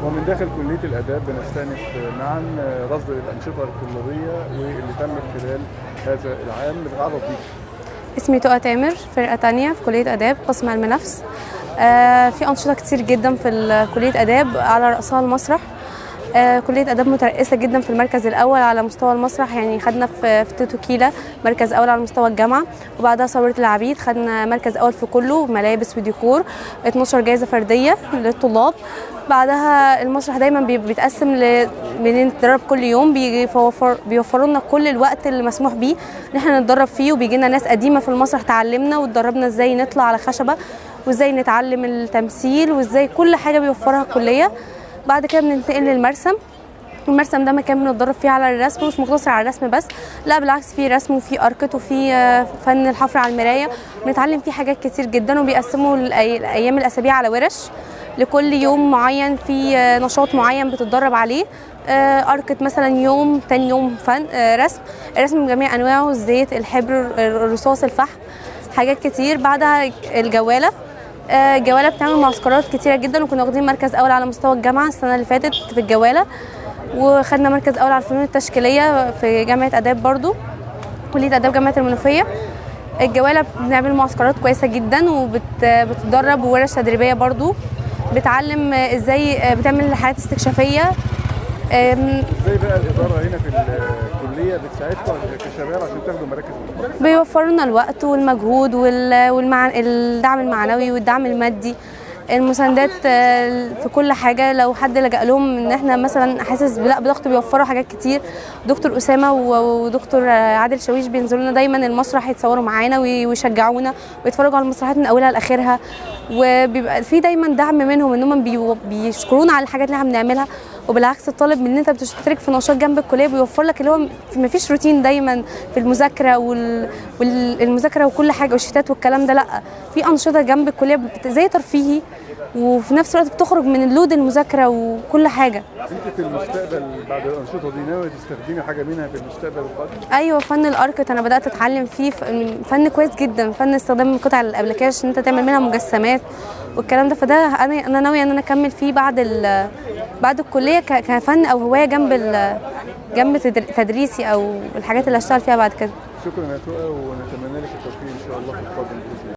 ومن داخل كلية الآداب بنستأنف معا رصد الأنشطة الطلابية واللي تمت خلال هذا العام. بنتعرف بيك. اسمي تقى تامر، فرقة تانية في كلية آداب قسم علم نفس. في أنشطة كتير جدا في كلية آداب، على رأسها المسرح. كلية آداب مترأسة جدا في المركز الأول على مستوى المسرح، يعني خدنا في توتو كيلا مركز أول على مستوى الجامعة، وبعدها ثورة العبيد خدنا مركز أول في كله، ملابس وديكور، 12 جائزة فردية للطلاب. بعدها المسرح دايما بيتقسم بنتدرب كل يوم، بيوفروا لنا كل الوقت اللي مسموح بيه ان احنا نتدرب فيه، وبيجي لنا ناس قديمه في المسرح تعلمنا وتدربنا ازاي نطلع على خشبه وازاي نتعلم التمثيل وازاي كل حاجه بيوفرها الكليه. بعد كده بننتقل للمرسم. المرسم ده مكان بنتدرب فيه على الرسم، مش مقتصر على الرسم بس، لا بالعكس، فيه رسم وفيه اركت وفيه فن الحفر على المرايه، بنتعلم فيه حاجات كتير جدا. وبيقسموا الايام الاسابيع على ورش، لكل يوم معين في نشاط معين بتتدرب عليه. اركت مثلا يوم، تاني يوم فن رسم، الرسم بجميع انواعه، الزيت، الحبر، الرصاص، الفحم، حاجات كتير. بعدها الجواله. الجواله بتعمل معسكرات كتيره جدا، وكنا واخدين مركز اول على مستوى الجامعه السنه اللي فاتت في الجواله، وخدنا مركز اول على الفنون التشكيليه في جامعه اداب، برضو كليه اداب جامعه المنوفيه. الجواله بنعمل معسكرات كويسه جدا، وبتدرب وورش تدريبيه برضو، بتعلم ازاي بتعمل حالات استكشافيه. ازاي بقى الاداره هنا في الكليه بتساعدكم كشباب عشان تاخدوا مراكز؟ بيوفروا لنا الوقت والمجهود والدعم المعنوي والدعم المادي، المساندات في كل حاجه. لو حد لجأ لهم ان احنا مثلا حاسس بضغط، بيوفروا حاجات كتير. دكتور اسامه ودكتور عادل شاويش بينزلوا لنا دايما المسرح يتصوروا معانا ويشجعونا ويتفرجوا على المسرحيات من اولها لاخرها، وبيبقى في دايما دعم منهم ان هم بيشكرونا على الحاجات اللي احنا بنعملها. وبالعكس، الطالب من ان انت بتشترك في نشاط جنب الكليه بيوفر لك اللي هو ما فيش روتين دايما في المذاكره والمذاكره وكل حاجه والشتات والكلام ده، لا، في انشطه جنب الكليه زي ترفيهي، وفي نفس الوقت بتخرج من اللود المذاكره وكل حاجه. انت في المستقبل بعد الانشطه دي ناوي تستخدمي حاجه منها في المستقبل القادم؟ ايوه، فن الاركت انا بدات اتعلم فيه، فن كويس جدا، فن استخدام قطع الابلكاش ان انت تعمل منها مجسمات والكلام ده. فده انا ناويه ان انا اكمل فيه بعد الكليه كفن او هوايه جنب تدريسي او الحاجات اللي هشتغل فيها بعد كده. شكرا يا تقى، ونتمنى لك التوفيق ان شاء الله في القادم.